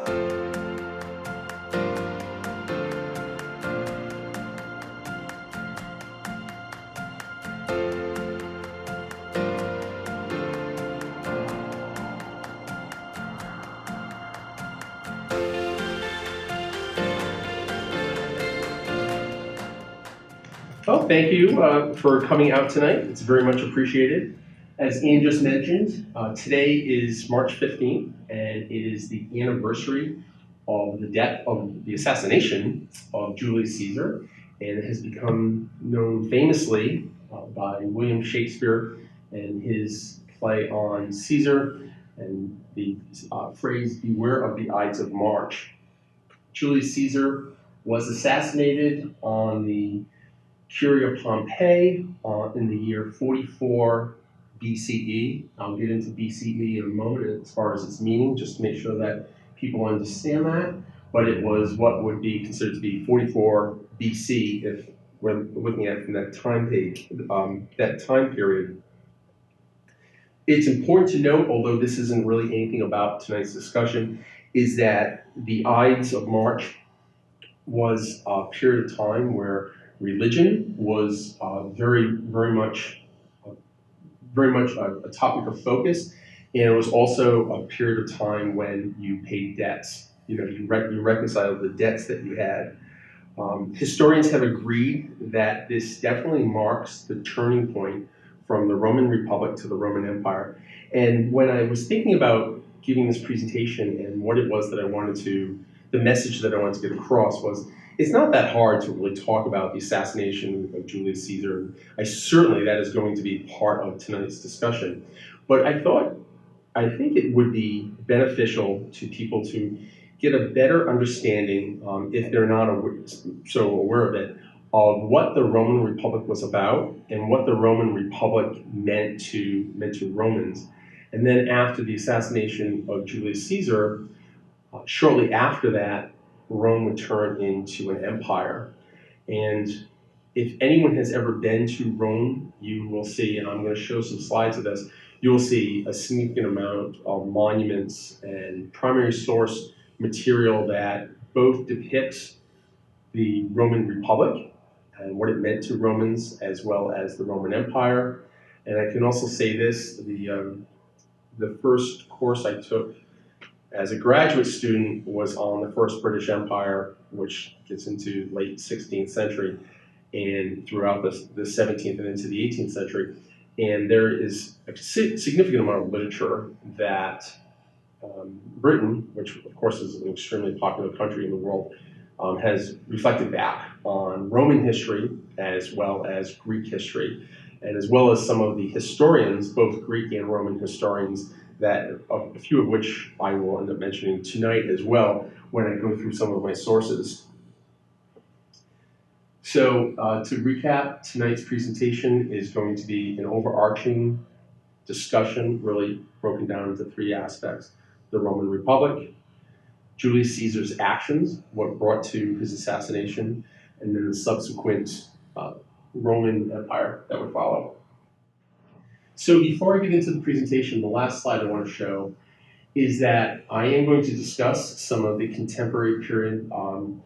Well, thank you for coming out tonight. It's very much appreciated. As Ian just mentioned, today is March 15th, and it is the anniversary of the death of the assassination of Julius Caesar, and it has become known famously by William Shakespeare and his play on Caesar and the phrase, "Beware of the Ides of March." Julius Caesar was assassinated on the Curia Pompeii in the year 44 BCE. I'll get into BCE in a moment as far as its meaning, just to make sure that people understand that. But it was what would be considered to be 44 BC if we're looking at it from that time period. It's important to note, although this isn't really anything about tonight's discussion, is that the Ides of March was a period of time where religion was very much a topic of focus, and it was also a period of time when you paid debts. You reconciled the debts that you had. Historians have agreed that this definitely marks the turning point from the Roman Republic to the Roman Empire. And when I was thinking about giving this presentation and what it was that the message that I wanted to get across was, it's not that hard to really talk about the assassination of Julius Caesar. Certainly that is going to be part of tonight's discussion. But I think it would be beneficial to people to get a better understanding, if they're not so aware of it, of what the Roman Republic was about and what the Roman Republic meant to Romans. And then after the assassination of Julius Caesar, shortly after that, Rome would turn into an empire. And if anyone has ever been to Rome, you will see, and I'm going to show some slides of this, you will see a significant amount of monuments and primary source material that both depicts the Roman Republic and what it meant to Romans, as well as the Roman Empire. And I can also say this, the first course I took as a graduate student was on the First British Empire, which gets into late 16th century and throughout the 17th and into the 18th century. And there is a significant amount of literature that Britain, which of course is an extremely popular country in the world, has reflected back on Roman history as well as Greek history, and as well as some of the historians, both Greek and Roman historians, that a few of which I will end up mentioning tonight as well when I go through some of my sources. So to recap, tonight's presentation is going to be an overarching discussion, really broken down into three aspects: the Roman Republic, Julius Caesar's actions, what brought to his assassination, and then the subsequent Roman Empire that would follow. So before I get into the presentation, the last slide I want to show is that I am going to discuss some of the contemporary period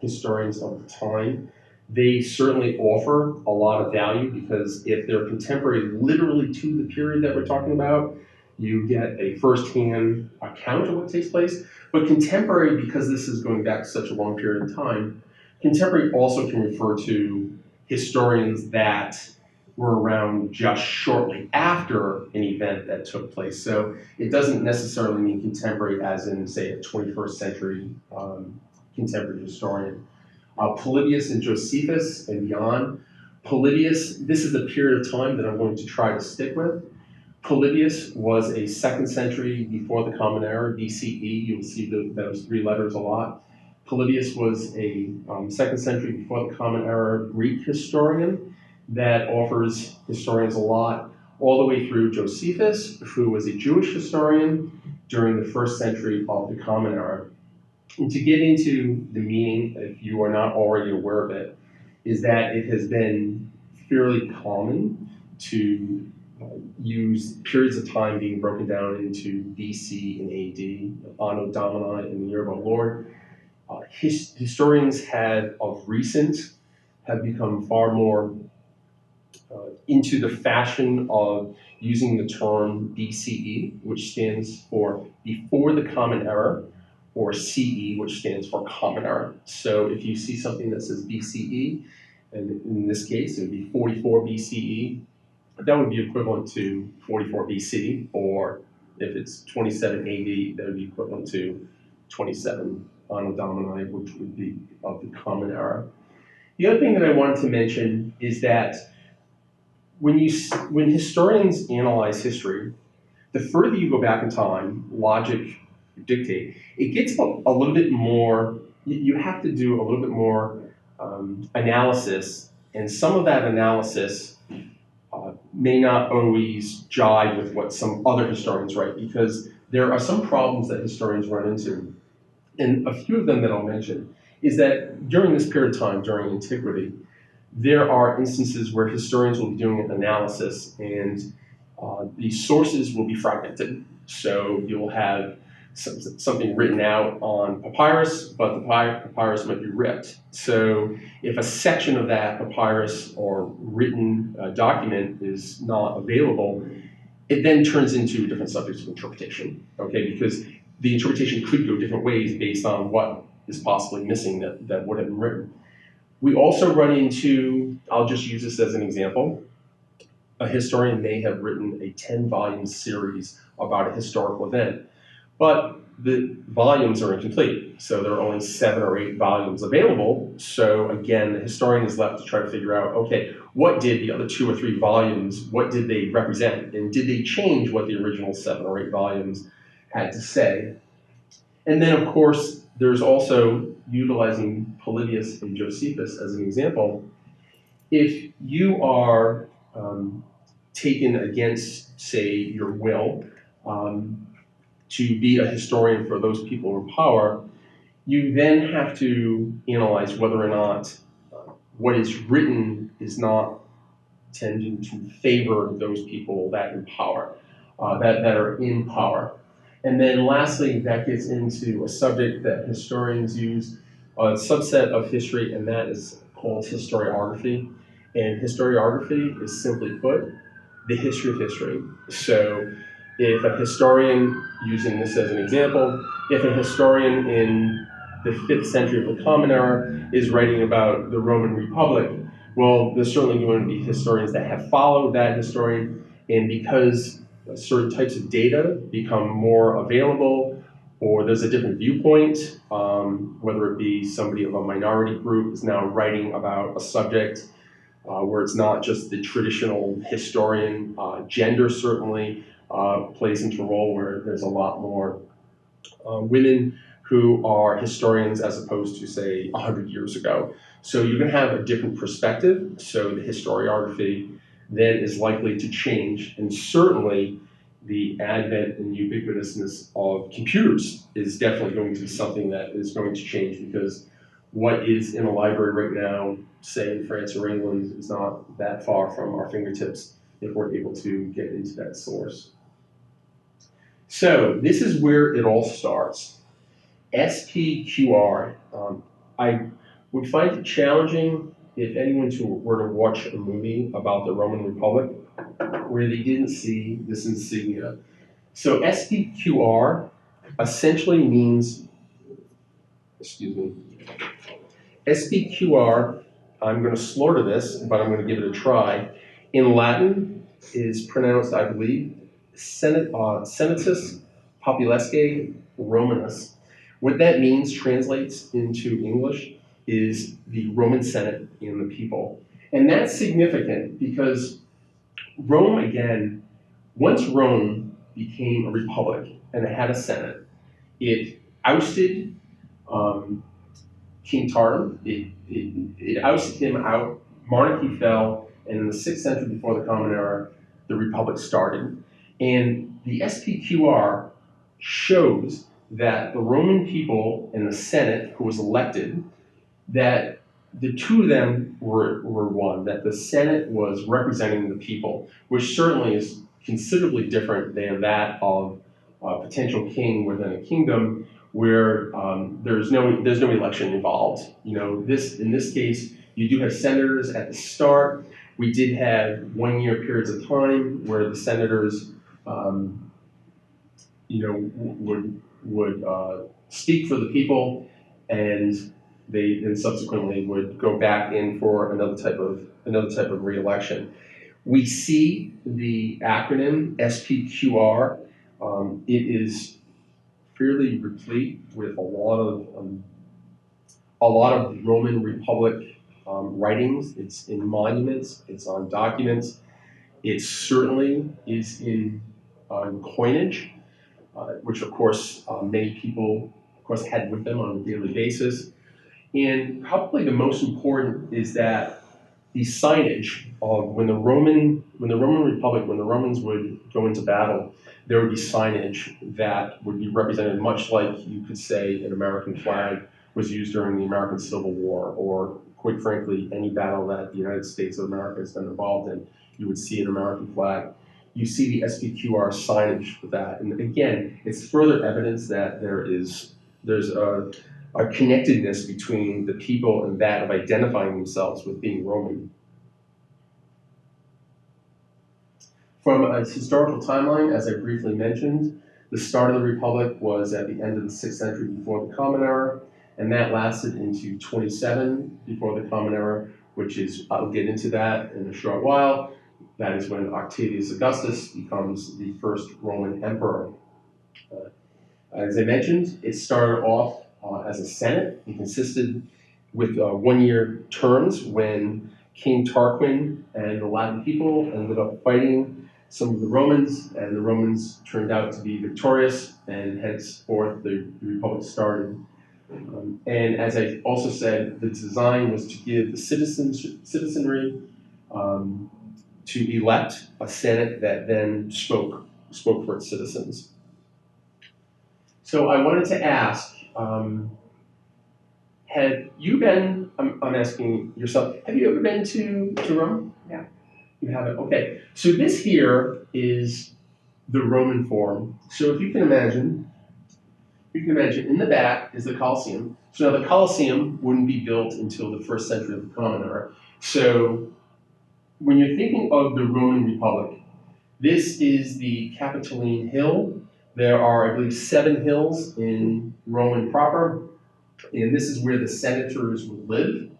historians of the time. They certainly offer a lot of value because if they're contemporary literally to the period that we're talking about, you get a first-hand account of what takes place. But contemporary, because this is going back such a long period of time, contemporary also can refer to historians that were around just shortly after an event that took place. So it doesn't necessarily mean contemporary as in, say, a 21st century contemporary historian. Polybius and Josephus and beyond. Polybius, this is the period of time that I'm going to try to stick with. Polybius was a 2nd century before the Common Era, BCE. You'll see those three letters a lot. Polybius was a 2nd century before the Common Era Greek historian that offers historians a lot, all the way through Josephus, who was a Jewish historian during the 1st century of the Common Era. And to get into the meaning, if you are not already aware of it, is that it has been fairly common to use periods of time being broken down into BC and AD, Anno Domini in the year of our Lord. Historians of recent have become far more into the fashion of using the term BCE, which stands for before the Common Era, or CE, which stands for Common Era. So if you see something that says BCE, and in this case it would be 44 BCE, that would be equivalent to 44 BC, or if it's 27 AD, that would be equivalent to 27 Anno Domini, which would be of the Common Era. The other thing that I wanted to mention is that when historians analyze history, the further you go back in time, logic dictate, it gets a little bit more, you have to do a little bit more analysis, and some of that analysis may not always jive with what some other historians write, because there are some problems that historians run into. And a few of them that I'll mention is that during this period of time, during antiquity, there are instances where historians will be doing an analysis and the sources will be fragmented. So you'll have something written out on papyrus, but the papyrus might be ripped. So if a section of that papyrus or written document is not available, it then turns into different subjects of interpretation, okay? Because the interpretation could go different ways based on what is possibly missing that would have been written. We also run into, I'll just use this as an example, a historian may have written a 10-volume series about a historical event, but the volumes are incomplete. So there are only 7 or 8 volumes available. So again, the historian is left to try to figure out, okay, what did the other 2 or 3 volumes, what did they represent? And did they change what the original 7 or 8 volumes had to say? And then, of course, there's also utilizing Polybius and Josephus as an example. If you are taken against, say, your will to be a historian for those people in power, you then have to analyze whether or not what is written is not tending to favor those people that in power, that are in power. And then lastly, that gets into a subject that historians use, a subset of history, and that is called historiography. And historiography is simply put, the history of history. So if a historian, using this as an example, if a historian in the 5th century of the Common Era is writing about the Roman Republic, well, there's certainly going to be historians that have followed that historian, and because certain types of data become more available, or there's a different viewpoint, whether it be somebody of a minority group is now writing about a subject where it's not just the traditional historian. Gender certainly plays into a role where there's a lot more women who are historians as opposed to, say, 100 years ago. So you're going to have a different perspective. So the historiography then is likely to change, and certainly the advent and ubiquitousness of computers is definitely going to be something that is going to change, because what is in a library right now, say in France or England, is not that far from our fingertips if we're able to get into that source. So this is where it all starts. SPQR. I would find it challenging if anyone were to watch a movie about the Roman Republic where they didn't see this insignia. So SPQR essentially means, SPQR, I'm going to slaughter this, but I'm going to give it a try. In Latin is pronounced, I believe, Senatus Populesque Romanus. What that means translates into English is the Roman Senate and the people. And that's significant because Rome, again, once Rome became a republic and it had a Senate, it ousted King Tartan, it ousted him out, monarchy fell, and in the 6th century before the Common Era, the republic started. And the SPQR shows that the Roman people in the Senate, who was elected, that the two of them were one, that the Senate was representing the people, which certainly is considerably different than that of a potential king within a kingdom, where there's no election involved. You know, in this case, you do have senators at the start. We did have 1 year periods of time where the senators, you know, would speak for the people, and they then subsequently would go back in for another type of re-election. We see the acronym SPQR. It is fairly replete with a lot of Roman Republic writings. It's in monuments. It's on documents. It certainly is in coinage, which of course many people, of course, had with them on a daily basis. And probably the most important is that the signage of when the Roman Republic, when the Romans would go into battle, there would be signage that would be represented much like you could say an American flag was used during the American Civil War, or quite frankly, any battle that the United States of America has been involved in, you would see an American flag. You see the SPQR signage for that. And again, it's further evidence that there's a connectedness between the people and that of identifying themselves with being Roman. From a historical timeline, as I briefly mentioned, the start of the Republic was at the end of the 6th century before the Common Era, and that lasted into 27 before the Common Era, which is, I'll get into that in a short while. That is when Octavius Augustus becomes the first Roman emperor. As I mentioned, it started off as a senate. It consisted with 1 year terms when King Tarquin and the Latin people ended up fighting some of the Romans, and the Romans turned out to be victorious, and henceforth the Republic started. And as I also said, the design was to give the citizenry to elect a senate that then spoke for its citizens. So I wanted to ask, have you been, I'm asking yourself, have you ever been to Rome? Yeah. You haven't? Okay. So this here is the Roman Forum. So if you can imagine in the back is the Colosseum. So now the Colosseum wouldn't be built until the 1st century of the Common Era. So when you're thinking of the Roman Republic, this is the Capitoline Hill. There are, I believe, 7 hills in Rome proper, and this is where the senators would live.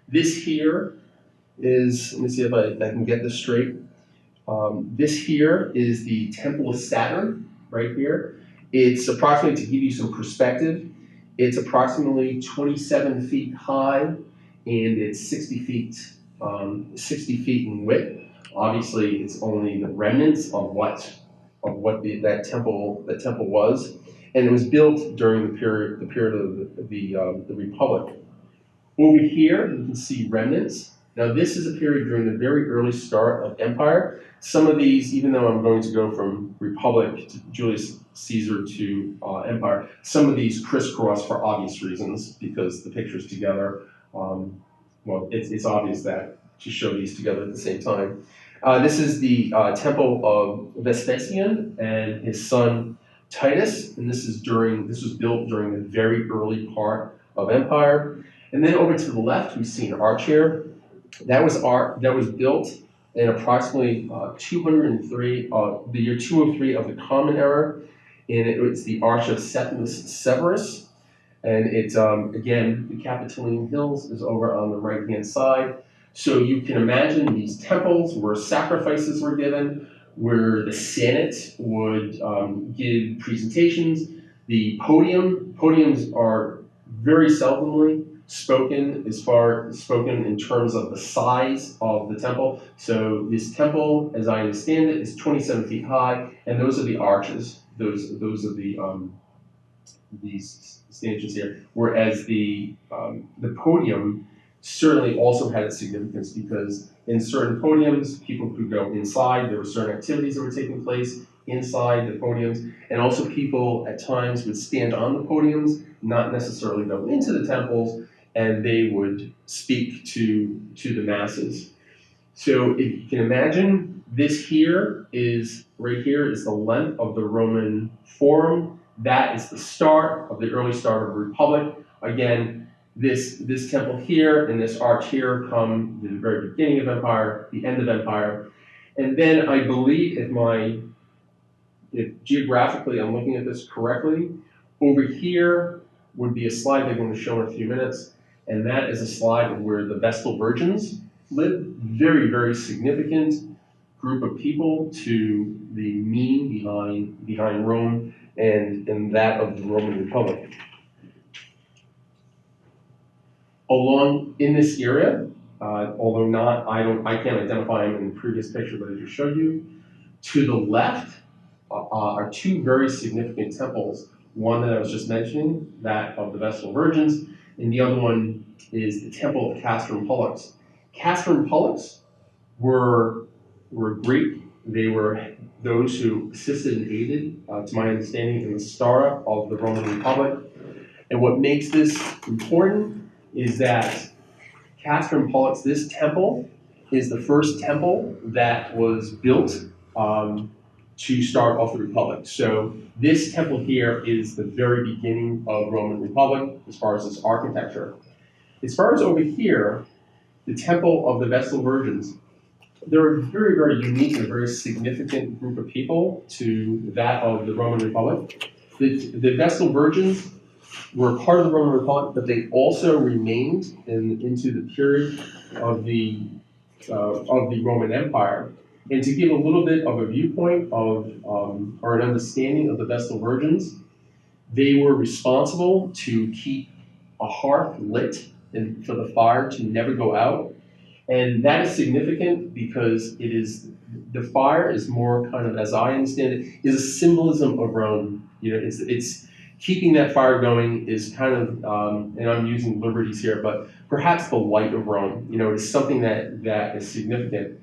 This here is, let me see if I can get this straight. This here is the Temple of Saturn, right here. It's approximately, to give you some perspective, it's approximately 27 feet high, and it's 60 feet in width. Obviously, it's only the remnants of what that temple was, and it was built during the period of the Republic. Over here, you can see remnants. Now, this is a period during the very early start of empire. Some of these, even though I'm going to go from Republic to Julius Caesar to empire, some of these crisscross for obvious reasons, because the pictures together, well, it's obvious that to show these together at the same time. This is the Temple of Vespasian and his son Titus, and this was built during the very early part of empire. And then over to the left, we see an arch here. That was built in approximately 203, the year 203 of the Common Era, and it's the Arch of Septimus Severus. And it's again, the Capitoline Hills is over on the right-hand side. So you can imagine these temples where sacrifices were given, where the Senate would give presentations. The podiums are very seldomly spoken in terms of the size of the temple. So this temple, as I understand it, is 27 feet high, and those are the arches. Those are these stanchions here. Whereas the podium certainly also had its significance, because in certain podiums, people could go inside. There were certain activities that were taking place inside the podiums, and also people at times would stand on the podiums, not necessarily go into the temples, and they would speak to the masses. So if you can imagine, this here is, right here is the length of the Roman Forum. That is the start of the early start of the Republic. Again, this temple here and this arch here come the very beginning of empire, the end of empire. And then I believe if geographically I'm looking at this correctly, over here would be a slide they're going to show in a few minutes, and that is a slide of where the Vestal Virgins lived. Very, very significant group of people to the meaning behind Rome and that of the Roman Republic. Along in this area, although I can't identify them in the previous picture that I just showed you, to the left are two very significant temples. One that I was just mentioning, that of the Vestal Virgins, and the other one is the Temple of Castor and Pollux. Castor and Pollux were Greek. They were those who assisted and aided, to my understanding, in the start of the Roman Republic. And what makes this important is that Castor and Pollux, this temple, is the first temple that was built to start off the Republic. So this temple here is the very beginning of Roman Republic as far as its architecture. As far as over here, the Temple of the Vestal Virgins, they're a very, very unique and very significant group of people to that of the Roman Republic. The Vestal Virgins were part of the Roman Republic, but they also remained into the period of the Roman Empire. And to give a little bit of a viewpoint of, or an understanding of the Vestal Virgins, they were responsible to keep a hearth lit and for the fire to never go out. And that is significant because the fire is more kind of, as I understand it, is a symbolism of Rome. It's keeping that fire going is kind of, and I'm using liberties here, but perhaps the light of Rome. It's something that is significant.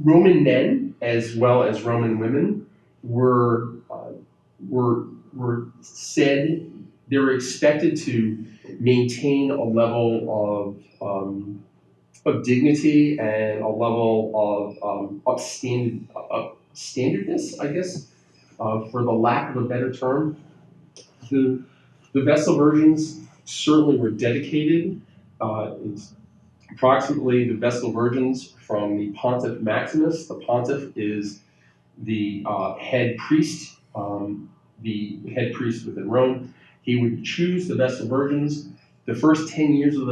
Roman men, as well as Roman women, were said they were expected to maintain a level of dignity and a level of standardness, I guess, for the lack of a better term. The Vestal Virgins certainly were dedicated. It's approximately the Vestal Virgins from the Pontiff Maximus. The Pontiff is the head priest, within Rome. He would choose the Vestal Virgins. The first 10 years of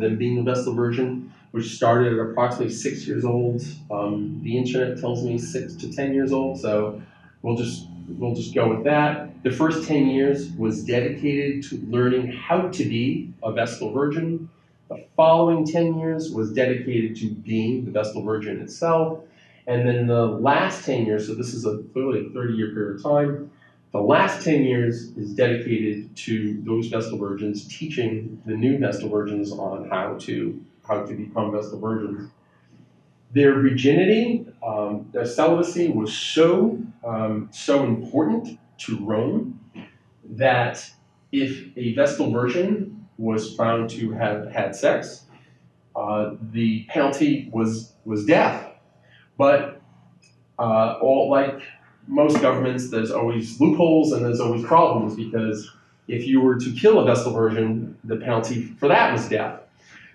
them being the Vestal Virgin, which started at approximately 6 years old. The internet tells me 6 to 10 years old, so we'll just go with that. The first 10 years was dedicated to learning how to be a Vestal Virgin. The following 10 years was dedicated to being the Vestal Virgin itself. And then the last 10 years, so this is clearly a 30-year period of time, the last 10 years is dedicated to those Vestal Virgins, teaching the new Vestal Virgins on how to become Vestal Virgins. Their virginity, their celibacy was so important to Rome that if a Vestal Virgin was found to have had sex, the penalty was death. But like most governments, there's always loopholes and there's always problems, because if you were to kill a Vestal Virgin, the penalty for that was death.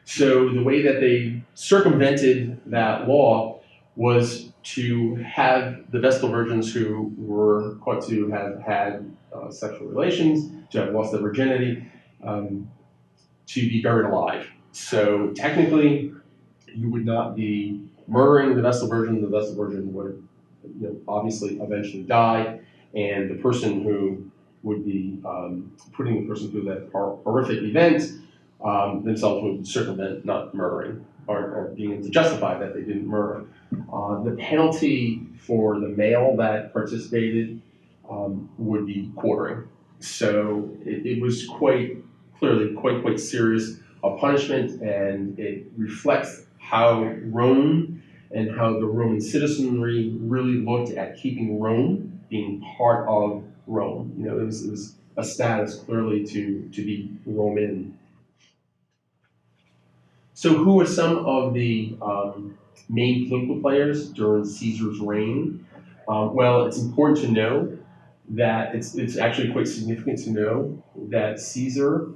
So the way that they circumvented that law was to have the Vestal Virgins who were caught to have had sexual relations, to have lost their virginity, to be buried alive. So technically, you would not be murdering the Vestal Virgin. The Vestal Virgin would, obviously eventually die, and the person who would be putting the person through that horrific event themselves would circumvent not murdering, or being able to justify that they didn't murder. The penalty for the male that participated would be quartering. So it was quite serious a punishment, and it reflects how Rome and how the Roman citizenry really looked at keeping Rome being part of Rome. It was a status clearly to be Roman. So who are some of the main political players during Caesar's reign? Well, it's important to know that it's actually quite significant to know that Caesar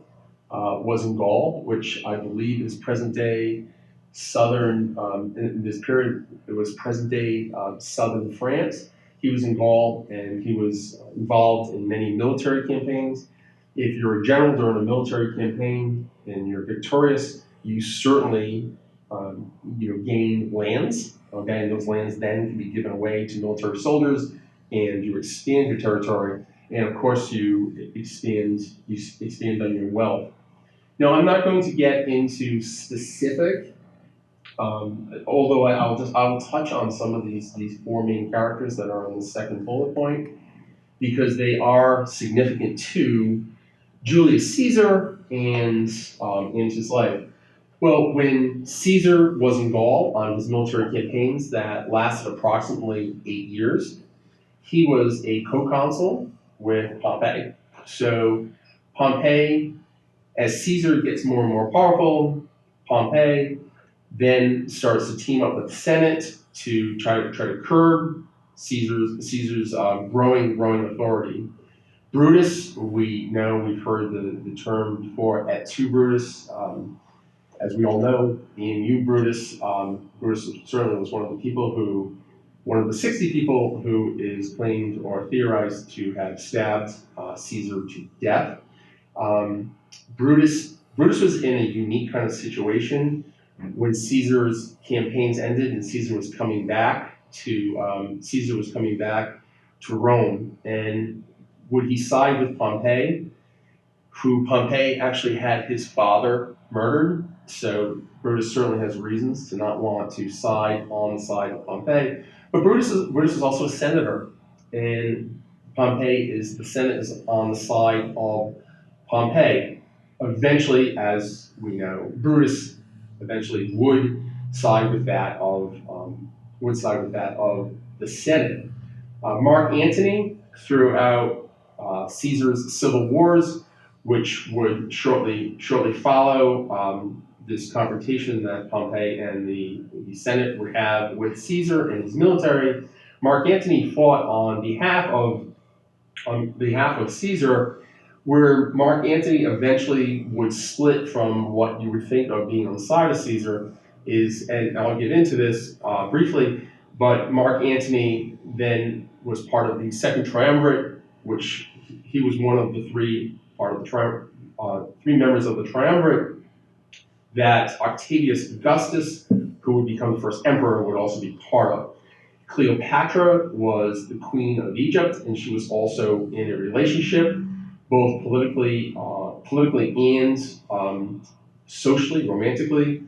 was in Gaul, which I believe is present day southern, in this period, it was present day southern France. He was in Gaul and he was involved in many military campaigns. If you're a general during a military campaign and you're victorious, you certainly gain lands. Okay, and those lands then can be given away to military soldiers, and you expand your territory, and of course you expand on your wealth. Now, I'm not going to get into specific, although I will touch on some of these four main characters that are on the second bullet point because they are significant to Julius Caesar and his life. Well, when Caesar was in Gaul on his military campaigns that lasted approximately 8 years, he was a co-consul with Pompey. So Pompey, as Caesar gets more and more powerful, Pompey then starts to team up with the Senate to try to curb Caesar's growing authority. Brutus, we know, we've heard the term before, et tu Brutus. As we all know, in you Brutus, Brutus certainly was one of the 60 people who is claimed or theorized to have stabbed Caesar to death. Brutus was in a unique kind of situation when Caesar's campaigns ended and Caesar was coming back to Rome. And would he side with Pompey, who Pompey actually had his father murdered? So Brutus certainly has reasons to not want to side on the side of Pompey. But Brutus is also a senator, and the Senate is on the side of Pompey. Eventually, as we know, Brutus eventually would side with that of the Senate. Mark Antony, throughout Caesar's civil wars, which would shortly follow this confrontation that Pompey and the Senate would have with Caesar and his military, Mark Antony fought on behalf of Caesar, where Mark Antony eventually would split from what you would think of being on the side of Caesar and I'll get into this briefly, but Mark Antony then was part of the second triumvirate, which he was one of the three members of the triumvirate that Octavius Augustus, who would become the first emperor, would also be part of. Cleopatra was the queen of Egypt, and she was also in a relationship, both politically and socially, romantically,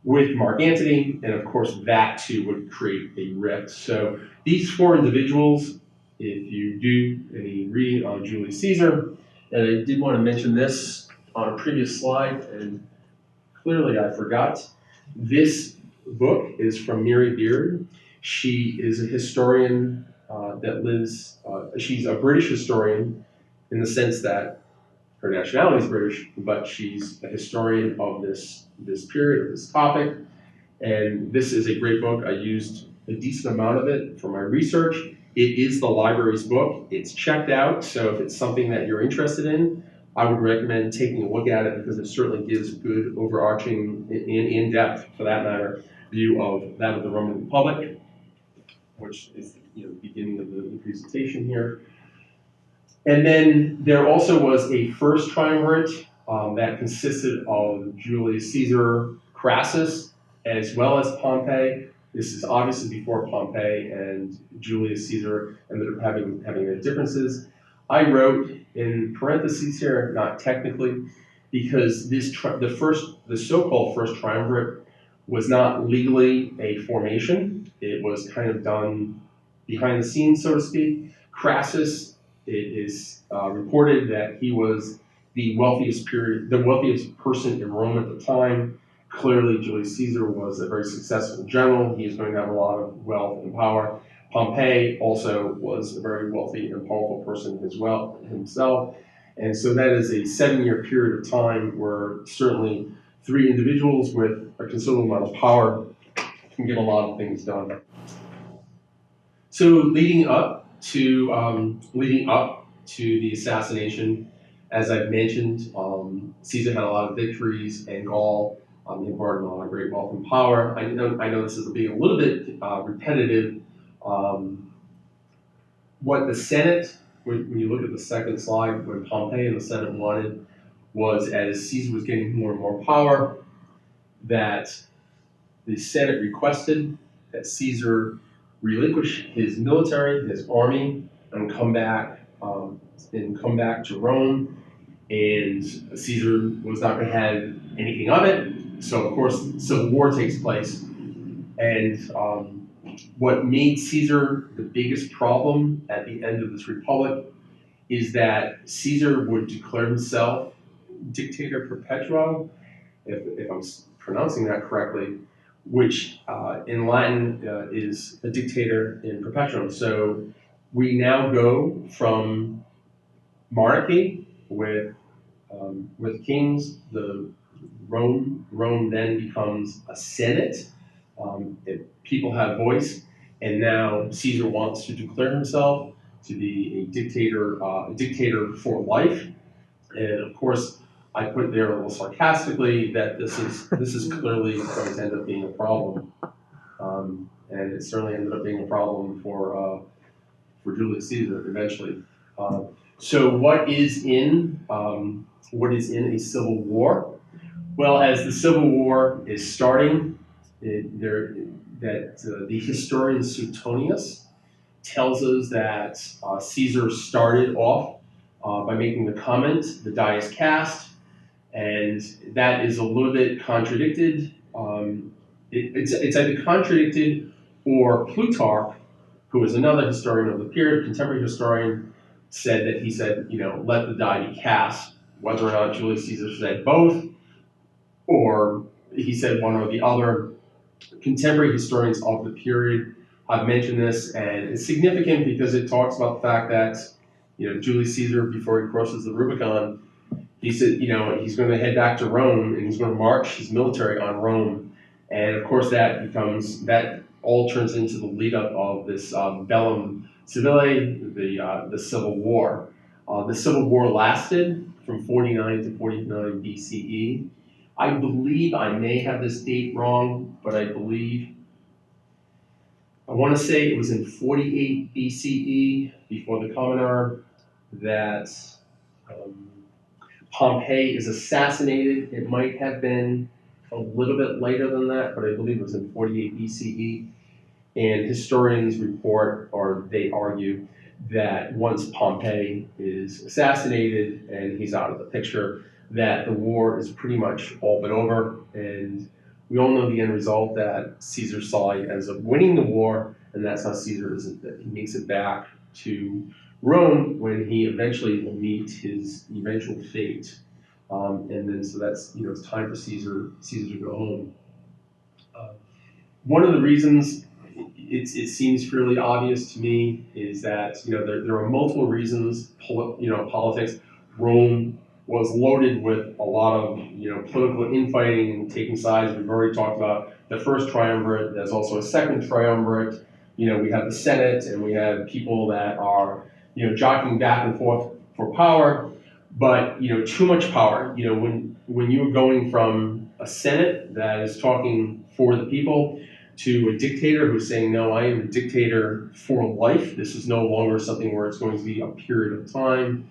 with Mark Antony, and of course that too would create a rift. So these four individuals, if you do any reading on Julius Caesar, and I did want to mention this on a previous slide, and clearly I forgot, this book is from Mary Beard. She is a historian that lives, she's a British historian in the sense that her nationality is British, but she's a historian of this period, of this topic. And this is a great book. I used a decent amount of it for my research. It is the library's book. It's checked out, so if it's something that you're interested in, I would recommend taking a look at it because it certainly gives a good overarching, in-depth, for that matter, view of the Roman Republic, which is the beginning of the presentation here. And then there also was a first triumvirate that consisted of Julius Caesar, Crassus, as well as Pompey. This is obviously before Pompey and Julius Caesar ended up having their differences. I wrote in parentheses here, not technically, because the so-called first triumvirate was not legally a formation. It was kind of done behind the scenes, so to speak. Crassus, it is reported that he was the wealthiest person in Rome at the time. Clearly, Julius Caesar was a very successful general. He is going to have a lot of wealth and power. Pompey also was a very wealthy and powerful person as well himself. And so that is a 7-year period of time where certainly 3 individuals with a considerable amount of power can get a lot of things done. So leading up to the assassination, as I've mentioned, Caesar had a lot of victories in Gaul. He acquired a lot of great wealth and power. I know this is being a little bit repetitive. What the Senate, when you look at the second slide, when Pompey and the Senate wanted was, as Caesar was getting more and more power, that the Senate requested that Caesar relinquish his military, his army, and come back to Rome. And Caesar was not going to have anything of it. So of course, civil war takes place. And what made Caesar the biggest problem at the end of this republic is that Caesar would declare himself dictator perpetuo, if I'm pronouncing that correctly, which in Latin is a dictator in perpetuum. So we now go from monarchy with kings. The Rome then becomes a senate. People have voice, and now Caesar wants to declare himself to be a dictator for life. And of course, I put there a little sarcastically that this is clearly going to end up being a problem, and it certainly ended up being a problem for Julius Caesar eventually. So what is in a civil war? Well, as the Civil War is starting, the historian Suetonius tells us that Caesar started off by making the comment, "The die is cast," and that is a little bit contradicted. It's either contradicted, or Plutarch, who is another historian of the period, contemporary historian, said, let the die be cast. Whether or not Julius Caesar said both, or he said one or the other, contemporary historians of the period have mentioned this, and it's significant because it talks about the fact that Julius Caesar, before he crosses the Rubicon, he said he's going to head back to Rome and he's going to march his military on Rome, and of course that all turns into the lead up of this bellum civile, the Civil War. The Civil War lasted from 49 to 49 BCE. I believe, I may have this date wrong, but I want to say it was in 48 BCE, before the Common Era, that Pompey is assassinated. It might have been a little bit later than that, but I believe it was in 48 BCE. And historians report, or they argue, that once Pompey is assassinated and he's out of the picture, that the war is pretty much all but over. And we all know the end result, that Caesar's side ends up winning the war, and that's how Caesar he makes it back to Rome when he eventually will meet his eventual fate. And then so that's it's time for Caesar to go home. One of the reasons it seems fairly obvious to me is that there are multiple reasons. Politics. Rome was loaded with a lot of political infighting and taking sides. We've already talked about the first triumvirate. There's also a second triumvirate. We have the Senate, and we have people that are jockeying back and forth for power. But too much power. When you're going from a Senate that is talking for the people to a dictator who's saying, no, I am a dictator for life. This is no longer something where it's going to be a period of time.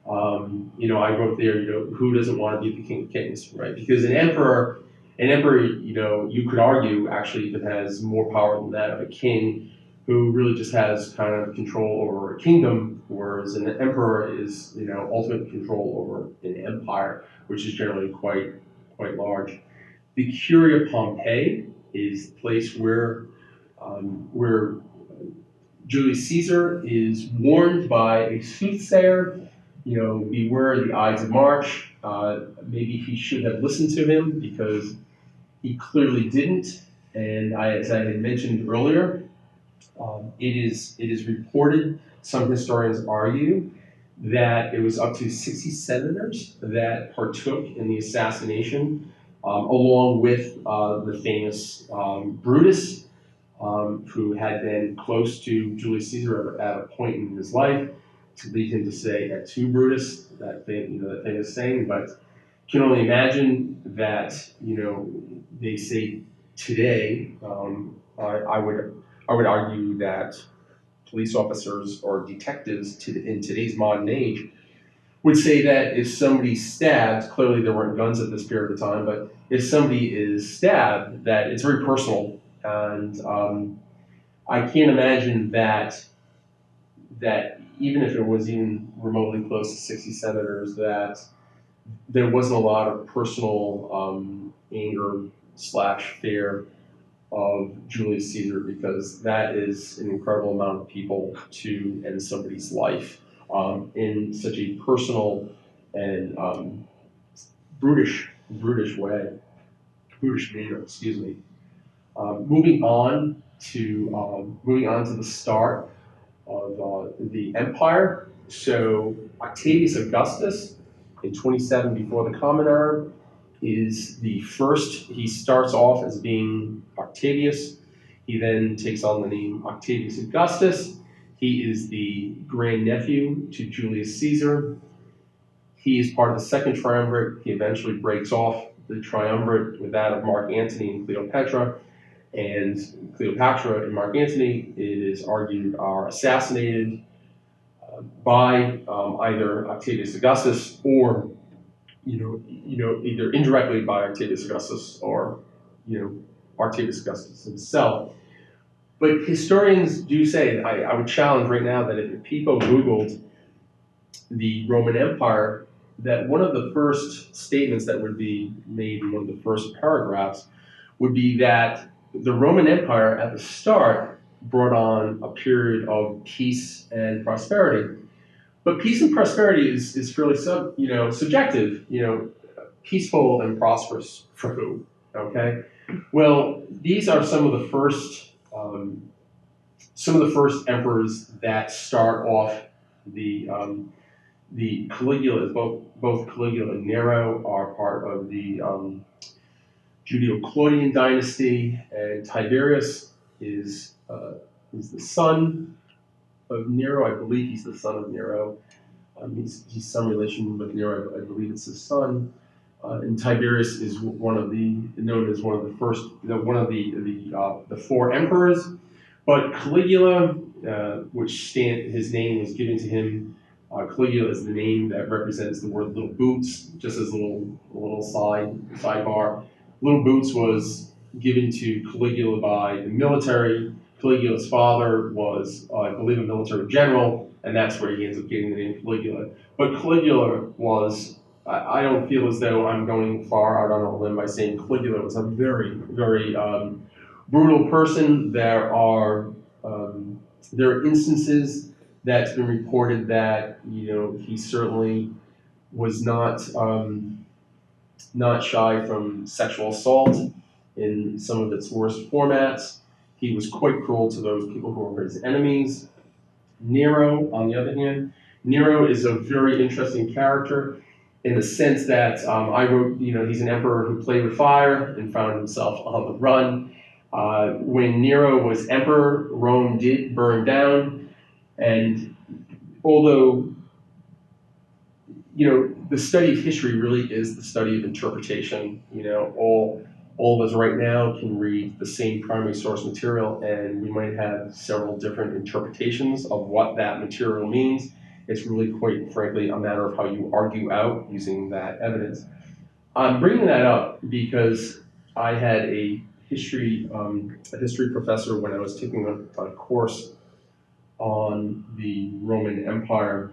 I wrote there, who doesn't want to be the king of kings, right? Because an emperor, you could argue actually even has more power than that of a king, who really just has kind of control over a kingdom, whereas an emperor is, ultimate control over an empire, which is generally quite large. The Curia Pompeii is the place where Julius Caesar is warned by a soothsayer, beware the Ides of March. Maybe he should have listened to him, because he clearly didn't. And as I had mentioned earlier, it is reported, some historians argue, that it was up to 60 senators that partook in the assassination, along with the famous Brutus, who had been close to Julius Caesar at a point in his life, to lead him to say "et tu, Brutus," that that famous saying. But can only imagine that they say today. I would argue that police officers or detectives in today's modern age would say that if somebody stabbed, clearly there weren't guns at this period of time, but if somebody is stabbed, that it's very personal, and I can't imagine that even if it was even remotely close to 60 senators, that there wasn't a lot of personal anger slash fear of Julius Caesar, because that is an incredible amount of people to end somebody's life in such a personal and brutish way, brutish manner. Excuse me. Moving on to the start of the empire. So Octavius Augustus, in 27 before the Common Era, is the first. He starts off as being Octavius. He then takes on the name Octavius Augustus. He is the grandnephew to Julius Caesar. He is part of the second triumvirate. He eventually breaks off the triumvirate with that of Mark Antony and Cleopatra. And Cleopatra and Mark Antony, it is argued, are assassinated by either Octavius Augustus or either indirectly by Octavius Augustus or Octavius Augustus himself. But historians do say, I would challenge right now that if people Googled the Roman Empire, that one of the first statements that would be made in one of the first paragraphs would be that the Roman Empire at the start brought on a period of peace and prosperity. But peace and prosperity is fairly subjective. Peaceful and prosperous for who? Okay. Well, these are some of the first emperors that start off the Caligula. Both Caligula and Nero are part of the Judeo-Claudian dynasty, and Tiberius is the son of Nero. I believe he's the son of Nero. He's some relation with Nero. I believe it's his son. And Tiberius is known as one of the first, the four emperors. But Caligula, his name was given to him. Caligula is the name that represents the word little boots. Just as a little sidebar, little boots was given to Caligula by the military. Caligula's father was, I believe, a military general, and that's where he ends up getting the name Caligula. But Caligula was, I don't feel as though I'm going far out on a limb by saying Caligula was a very, very brutal person. There are instances that's been reported that he certainly was not shy from sexual assault in some of its worst formats. He was quite cruel to those people who were his enemies. Nero, on the other hand, Nero is a very interesting character in the sense that I wrote, he's an emperor who played with fire and found himself on the run. When Nero was emperor, Rome did burn down, and although the study of history really is the study of interpretation. All of us right now can read the same primary source material, and we might have several different interpretations of what that material means. It's really, quite frankly, a matter of how you argue out using that evidence. I'm bringing that up because I had a history professor when I was taking a course on the Roman Empire.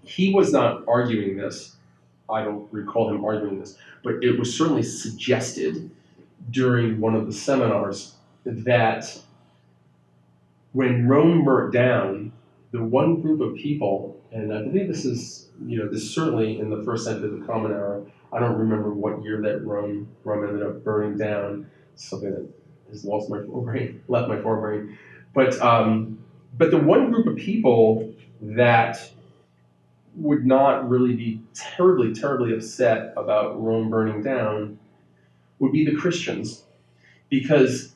He was not arguing this. I don't recall him arguing this, but it was certainly suggested during one of the seminars that when Rome burnt down, the one group of people, and I believe this is certainly in the first century of the Common Era. I don't remember what year that Rome ended up burning down. Something that has left my forebrain. But the one group of people that would not really be terribly, terribly upset about Rome burning down would be the Christians. Because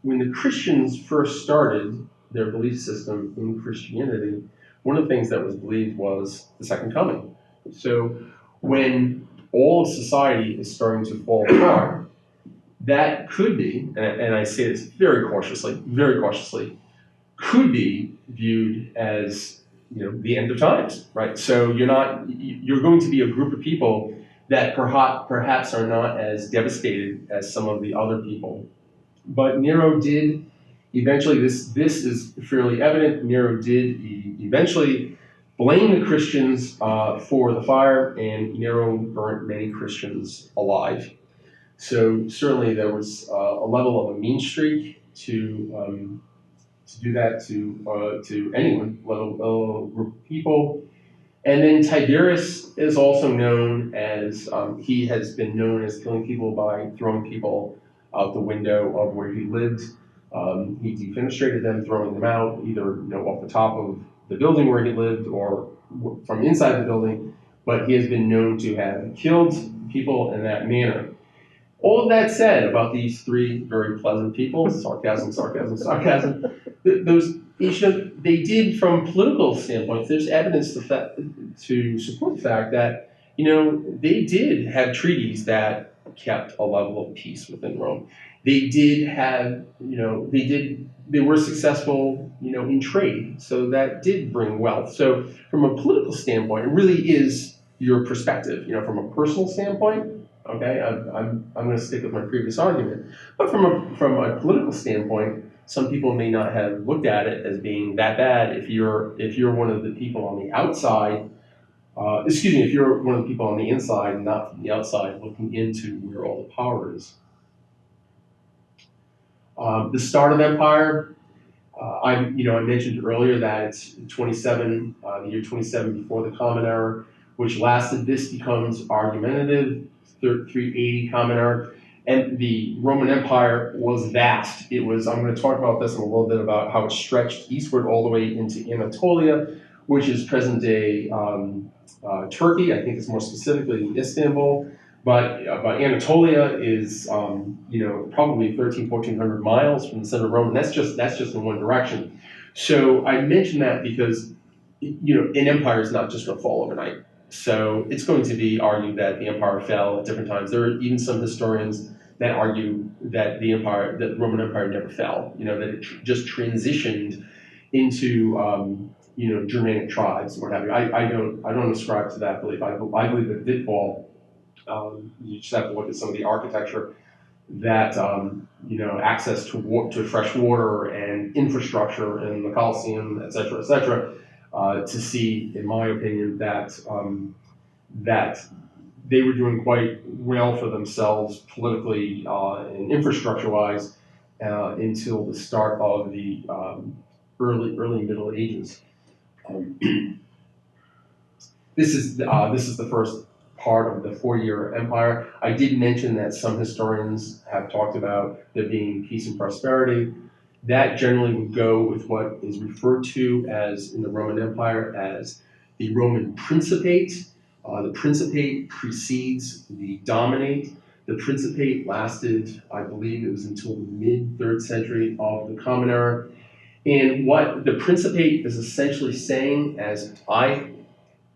when the Christians first started their belief system in Christianity, one of the things that was believed was the second coming. So when all of society is starting to fall apart, that could be, and I say this very cautiously, could be viewed as the end of times, right? So you're going to be a group of people that perhaps are not as devastated as some of the other people. But Nero did eventually, this is fairly evident, Nero did eventually blame the Christians for the fire, and Nero burnt many Christians alive. So certainly there was a level of a mean streak to do that to anyone, let alone a group of people. And then Tiberius is also known as, he has been known as killing people by throwing people out the window of where he lived. He defenestrated them, throwing them out, either off the top of the building where he lived or from inside the building. But he has been known to have killed people in that manner. All of that said about these three very pleasant people, sarcasm, those they did from political standpoints. There's evidence to support the fact that they did have treaties that kept a level of peace within Rome. They did have they were successful in trade, so that did bring wealth. So from a political standpoint, it really is your perspective. From a personal standpoint. Okay, I'm going to stick with my previous argument, but from a political standpoint, some people may not have looked at it as being that bad. If you're one of the people on the outside, if you're one of the people on the inside, not from the outside, looking into where all the power is. The start of empire. I mentioned earlier that it's 27, the year 27 before the Common Era, which lasted. This becomes argumentative. 380 Common Era, and the Roman Empire was vast. I'm going to talk about this in a little bit about how it stretched eastward all the way into Anatolia, which is present-day Turkey. I think it's more specifically Istanbul, but Anatolia is probably 1,400 miles from the center of Rome, and that's just in one direction. So I mention that because an empire is not just going to fall overnight. So it's going to be argued that the empire fell at different times. There are even some historians that argue that the Roman Empire never fell. That it just transitioned into Germanic tribes, what have you. I don't ascribe to that belief. I believe that it did fall. You just have to look at some of the architecture that access to fresh water and infrastructure and the Colosseum, et cetera, to see, in my opinion, that they were doing quite well for themselves politically and infrastructure-wise until the start of the early Middle Ages. This is the first part of the 4-year empire. I did mention that some historians have talked about there being peace and prosperity. That generally would go with what is referred to as, in the Roman Empire, as the Roman Principate. The Principate precedes the Dominate. The Principate lasted, I believe it was until the mid-3rd century of the Common Era. And what the Principate is essentially saying, as I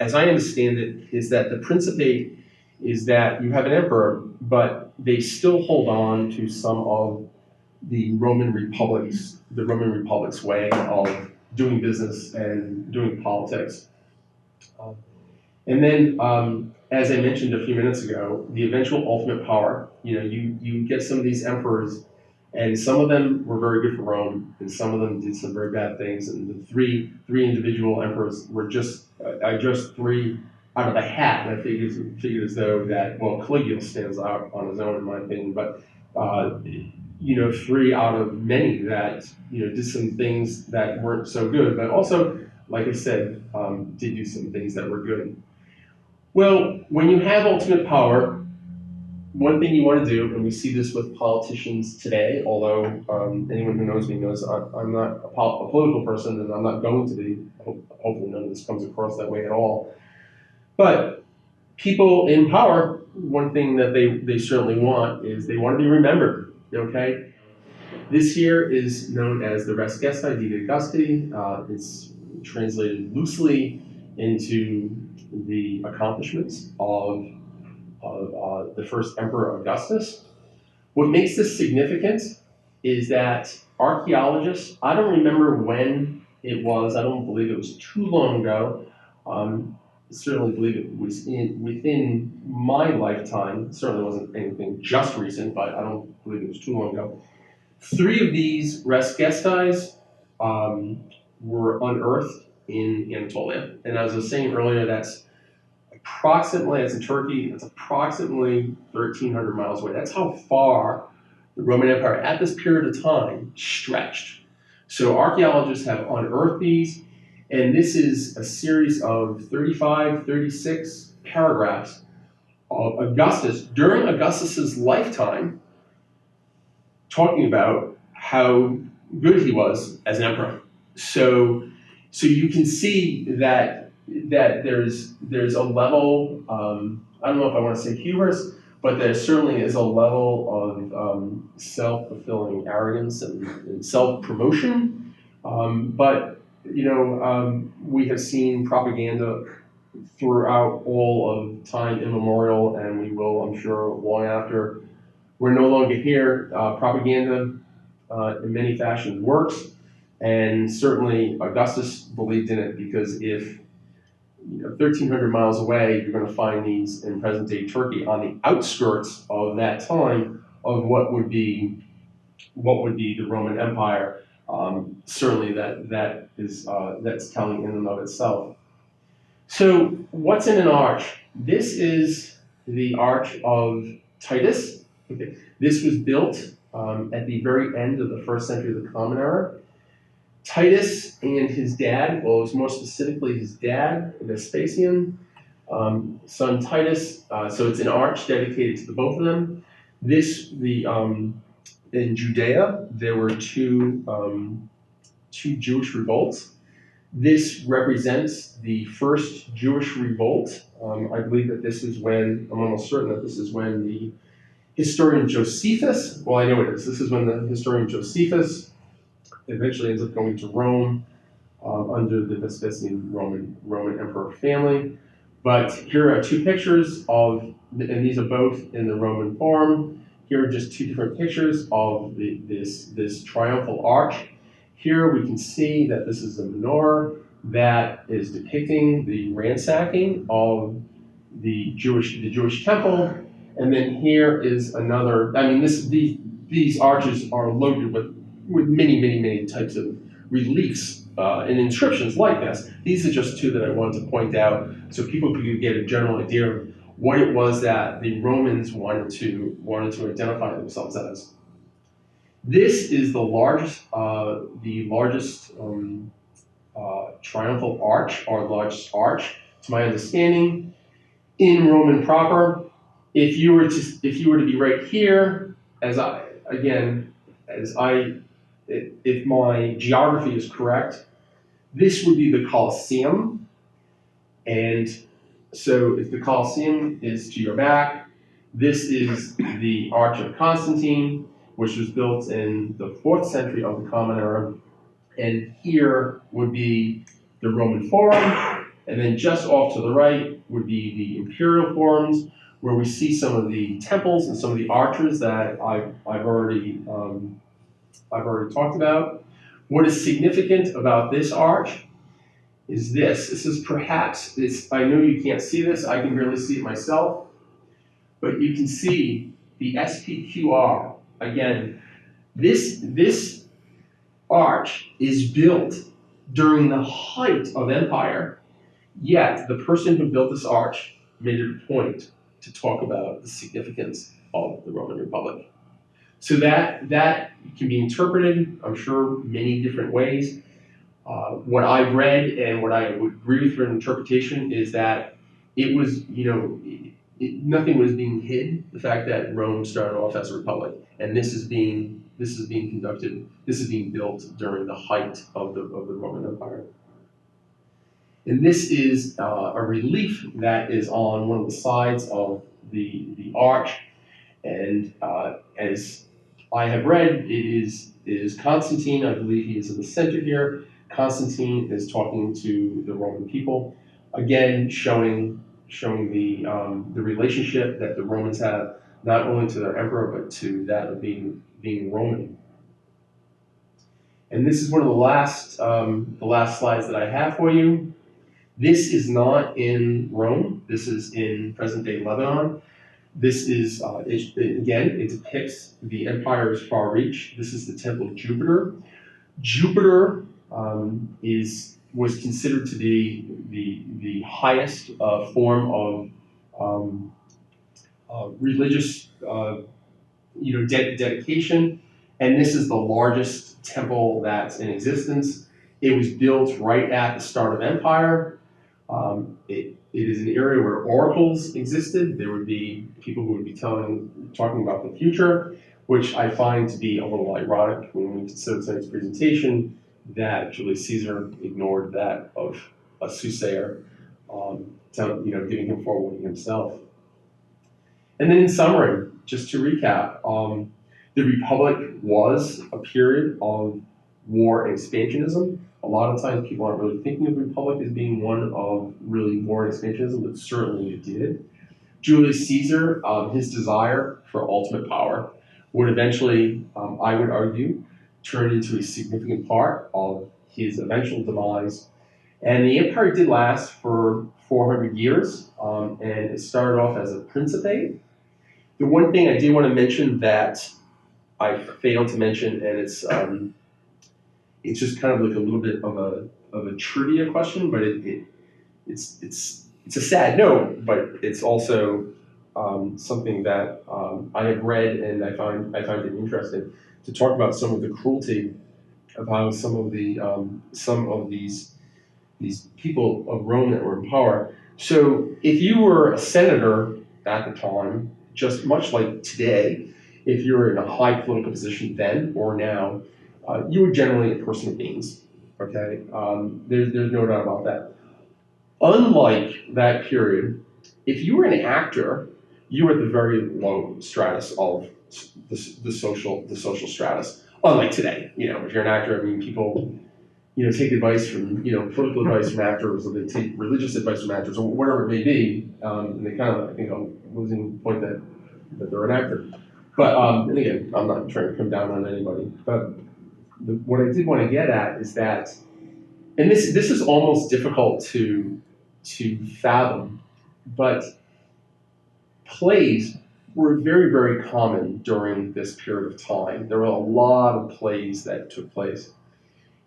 understand it, is that the Principate is that you have an emperor, but they still hold on to some of the Roman Republic's way of doing business and doing politics. And then, as I mentioned a few minutes ago, the eventual ultimate power. You get some of these emperors, and some of them were very good for Rome, and some of them did some very bad things. And the three individual emperors were just three out of the hat. And I figured as though that, well, Caligula stands out on his own, in my opinion, but 3 out of many that did some things that weren't so good, but also, like I said, did do some things that were good. Well, when you have ultimate power, one thing you want to do, and we see this with politicians today, although anyone who knows me knows I'm not a political person, and I'm not going to be. Hopefully none of this comes across that way at all. But people in power, one thing that they certainly want is they want to be remembered, okay? This here is known as the Res Gestae di Augusti. It's translated loosely into the accomplishments of the first Emperor Augustus. What makes this significant is that archaeologists, I don't remember when it was, I don't believe it was too long ago. Certainly believe it was within my lifetime. It certainly wasn't anything just recent, but I don't believe it was too long ago. 3 of these Res Gestae were unearthed in Anatolia. And as I was saying earlier, that's in Turkey, it's approximately 1,300 miles away. That's how far the Roman Empire at this period of time stretched. So archaeologists have unearthed these, and this is a series of 35, 36 paragraphs of Augustus, during Augustus's lifetime, talking about how good he was as an emperor. So you can see that there's a level, I don't know if I want to say hubris, but there certainly is a level of self-fulfilling arrogance and self-promotion. But we have seen propaganda throughout all of time immemorial, and we will, I'm sure, long after we're no longer here. Propaganda in many fashions works, and certainly Augustus believed in it, because if 1,300 miles away, you're going to find these in present-day Turkey on the outskirts of that time of what would be the Roman Empire. Certainly, that's telling in and of itself. So, what's in an arch? This is the Arch of Titus. Okay. This was built at the very end of the 1st century of the Common Era. Titus and his dad, well, it was more specifically his dad, Vespasian, son Titus. So it's an arch dedicated to the both of them. In Judea, there were two Jewish revolts. This represents the first Jewish revolt. I believe that this is when, I'm almost certain that this is when the historian Josephus, well, I know it is. This is when the historian Josephus eventually ends up going to Rome under the Vespasian Roman emperor family. But here are 2 pictures of, and these are both in the Roman Forum. Here are just 2 different pictures of this triumphal arch. Here we can see that this is a menorah that is depicting the ransacking of the Jewish temple. And then here is another, I mean, these arches are loaded with many types of reliefs and inscriptions like this. These are just 2 that I wanted to point out so people could get a general idea of what it was that the Romans wanted to identify themselves as. This is the largest triumphal arch, or largest arch, to my understanding, in Roman proper. If you were to be right here, if my geography is correct, this would be the Colosseum. And so if the Colosseum is to your back, this is the Arch of Constantine, which was built in the 4th century of the Common Era. And here would be the Roman Forum, and then just off to the right would be the Imperial Forums, where we see some of the temples and some of the arches that I've already talked about. What is significant about this arch is this. This is perhaps, I know you can't see this, I can barely see it myself, but you can see the SPQR. Again, this arch is built during the height of empire, yet the person who built this arch made it a point to talk about the significance of the Roman Republic. So that can be interpreted, I'm sure, many different ways. What I've read and what I would agree with for an interpretation is that it was, nothing was being hid. The fact that Rome started off as a republic, and this is being built during the height of the Roman Empire. And this is a relief that is on one of the sides of the arch. And as I have read, it is Constantine, I believe he is in the center here. Constantine is talking to the Roman people, again showing the relationship that the Romans have not only to their emperor but to that of being Roman. And this is one of the last slides that I have for you. This is not in Rome. This is in present-day Lebanon. This is, again, it depicts the empire's far reach. This is the Temple of Jupiter. Jupiter was considered to be the highest form of religious dedication, and this is the largest temple that's in existence. It was built right at the start of empire. It is an area where oracles existed. There would be people who would be talking about the future, which I find to be a little ironic when we consider tonight's presentation that Julius Caesar ignored that of a soothsayer, giving him forewarning himself. And then in summary, just to recap, the Republic was a period of war and expansionism. A lot of times people aren't really thinking of the Republic as being one of really war and expansionism, but certainly it did. Julius Caesar, his desire for ultimate power would eventually, I would argue, turn into a significant part of his eventual demise. And the empire did last for 400 years, and it started off as a principate. The one thing I do want to mention that I failed to mention, and it's just kind of like a little bit of a trivia question, but it's a sad note, but it's also something that I have read and I found it interesting to talk about some of the cruelty of how some of these people of Rome that were in power. So if you were a senator at the time, just much like today, if you're in a high political position then or now, you were generally a person of means. Okay, there's no doubt about that. Unlike that period, if you were an actor, you were at the very low stratus of the social stratus. Unlike today, if you're an actor, I mean, people, take advice from, political advice from actors, or they take religious advice from actors, or whatever it may be, and they kind of, I think, I'm losing the point that they're an actor. But, and again, I'm not trying to come down on anybody, but what I did want to get at is that, and this is almost difficult to fathom, but plays were very, very common during this period of time. There were a lot of plays that took place.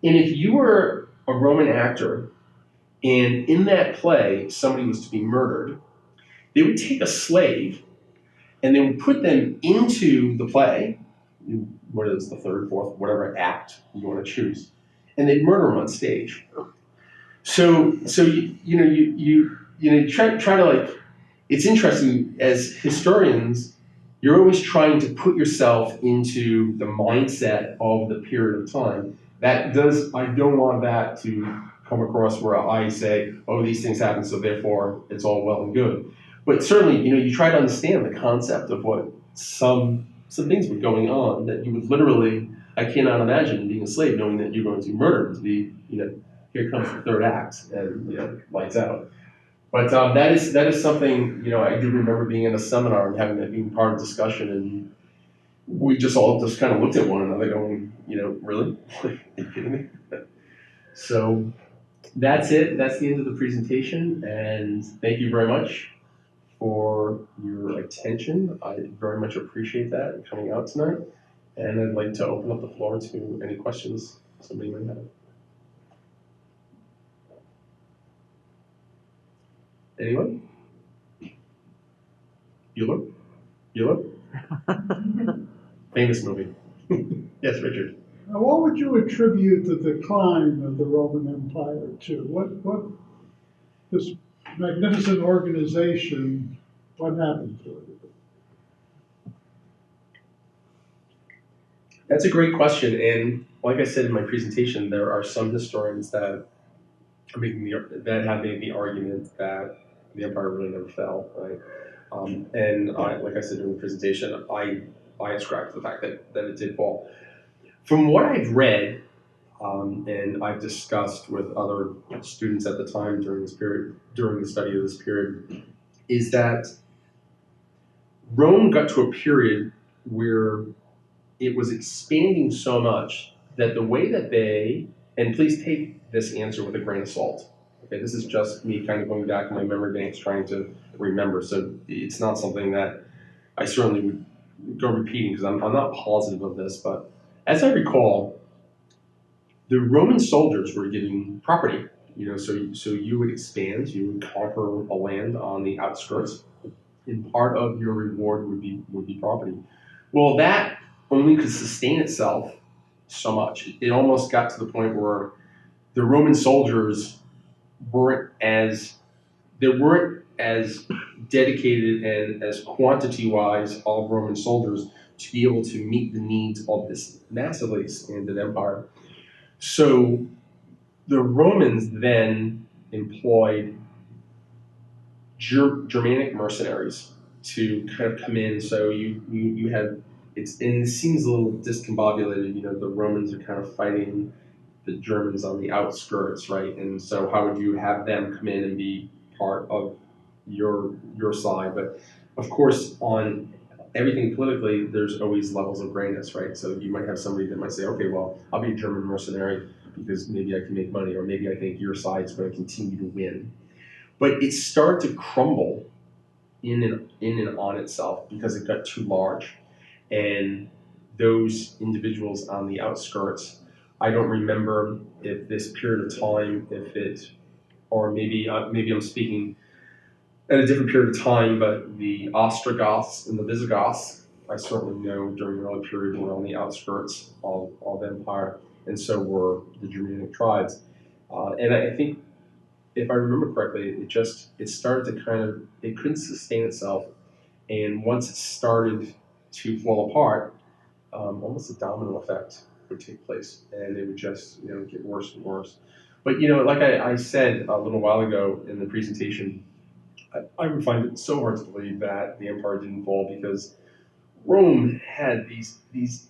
And if you were a Roman actor, and in that play somebody was to be murdered, they would take a slave and they would put them into the play, what is the third, fourth, whatever act you want to choose, and they'd murder them on stage. So you try to, like, it's interesting as historians, you're always trying to put yourself into the mindset of the period of time. I don't want that to come across where I say, oh, these things happen, so therefore it's all well and good. But certainly, you try to understand the concept of what some things were going on that you would literally, I cannot imagine being a slave knowing that you're going to be murdered, to be, here comes the third act, and lights out. But that is something, I do remember being in a seminar and having that being part of discussion, and we just all just kind of looked at one another going, really? Are you kidding me? So that's it. That's the end of the presentation, and thank you very much for your attention. I very much appreciate that coming out tonight, and I'd like to open up the floor to any questions somebody might have. Anyone? Bueller? Famous movie. Yes, Richard. Now, what would you attribute the decline of the Roman Empire to? What this magnificent organization, what happened to it? That's a great question, and like I said in my presentation, there are some historians that have made the argument that the empire really never fell, right? And like I said during the presentation, I ascribe to the fact that it did fall. From what I've read, and I've discussed with other students at the time during this period, during the study of this period, is that Rome got to a period where it was expanding so much that the way that they, and please take this answer with a grain of salt. Okay, this is just me kind of going back to my memory banks trying to remember. So it's not something that I certainly would go repeating because I'm not positive of this. But as I recall, the Roman soldiers were given property. So you would expand, you would conquer a land on the outskirts, and part of your reward would be property. Well, that only could sustain itself so much. It almost got to the point where the Roman soldiers weren't as dedicated and as quantity-wise of Roman soldiers to be able to meet the needs of this massively expanded empire. So the Romans then employed Germanic mercenaries to kind of come in. So you have and it seems a little discombobulated. The Romans are kind of fighting the Germans on the outskirts, right? And so how would you have them come in and be part of your side? But of course, on everything politically, there's always levels of grayness, right? So you might have somebody that might say, okay, well, I'll be a German mercenary because maybe I can make money, or maybe I think your side's going to continue to win. But it started to crumble in and on itself because it got too large. And those individuals on the outskirts, I don't remember if this period of time, or maybe I'm speaking at a different period of time, but the Ostrogoths and the Visigoths, I certainly know during the early period were on the outskirts of empire, and so were the Germanic tribes. And I think, if I remember correctly, it started to it couldn't sustain itself, and once it started to fall apart, almost a domino effect would take place, and it would just get worse and worse. But like I said a little while ago in the presentation, I would find it so hard to believe that the empire didn't fall because Rome had these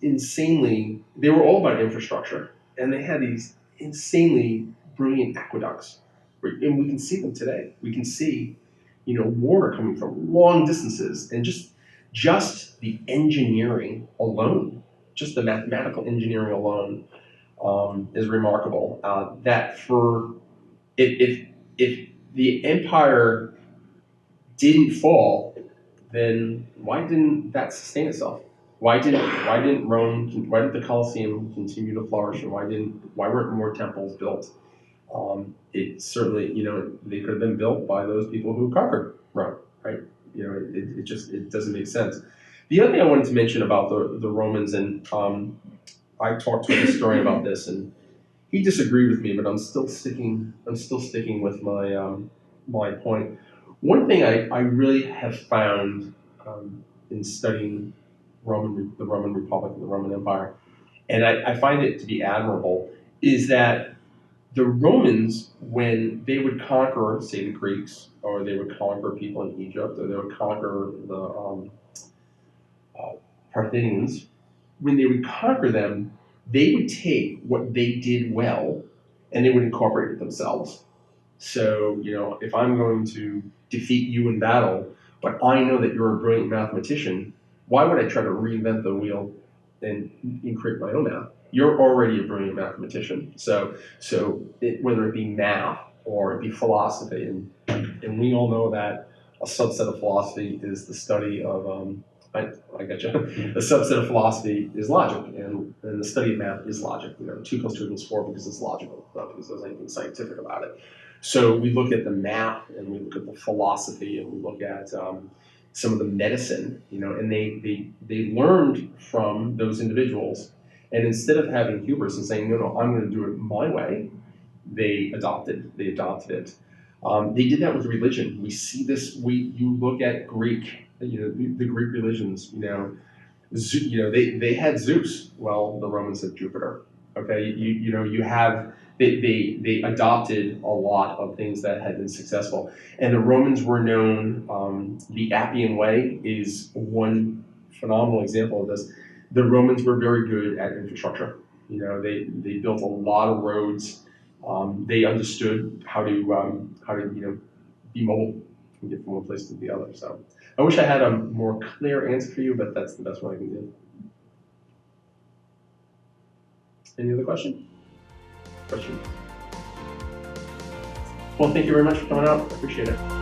insanely, they were all about infrastructure, and they had these insanely brilliant aqueducts, and we can see them today. We can see water coming from long distances, and just the engineering alone, just the mathematical engineering alone, is remarkable. That for if the empire didn't fall, then why didn't that sustain itself? Why didn't the Colosseum continue to flourish, and why weren't more temples built? It certainly, they could have been built by those people who conquered Rome, right? It doesn't make sense. The other thing I wanted to mention about the Romans, and I talked to a historian about this, and he disagreed with me, but I'm still sticking with my point. One thing I really have found in studying the Roman Republic and the Roman Empire, and I find it to be admirable, is that the Romans, when they would conquer, say, the Greeks, or they would conquer people in Egypt, or they would conquer the Parthians, when they would conquer them, they would take what they did well and they would incorporate it themselves. So, if I'm going to defeat you in battle, but I know that you're a brilliant mathematician, why would I try to reinvent the wheel and create my own math? You're already a brilliant mathematician. So whether it be math or it be philosophy, and we all know that a subset of philosophy is the study of I get you. A subset of philosophy is logic, and the study of math is logic. 2 + 2 = 4 because it's logical, not because there's anything scientific about it. So we look at the math, and we look at the philosophy, and we look at some of the medicine, and they learned from those individuals. And instead of having hubris and saying, no, I'm going to do it my way, they adopted it. They did that with religion. We see this. You look at Greek, the Greek religions. They had Zeus. Well, the Romans had Jupiter. Okay, you have they adopted a lot of things that had been successful. And the Romans were known, the Appian Way is one phenomenal example of this. The Romans were very good at infrastructure. You know, they built a lot of roads. They understood how to be mobile and get from one place to the other. So I wish I had a more clear answer for you, but that's the best one I can do. Any other questions? Well, thank you very much for coming out. I appreciate it.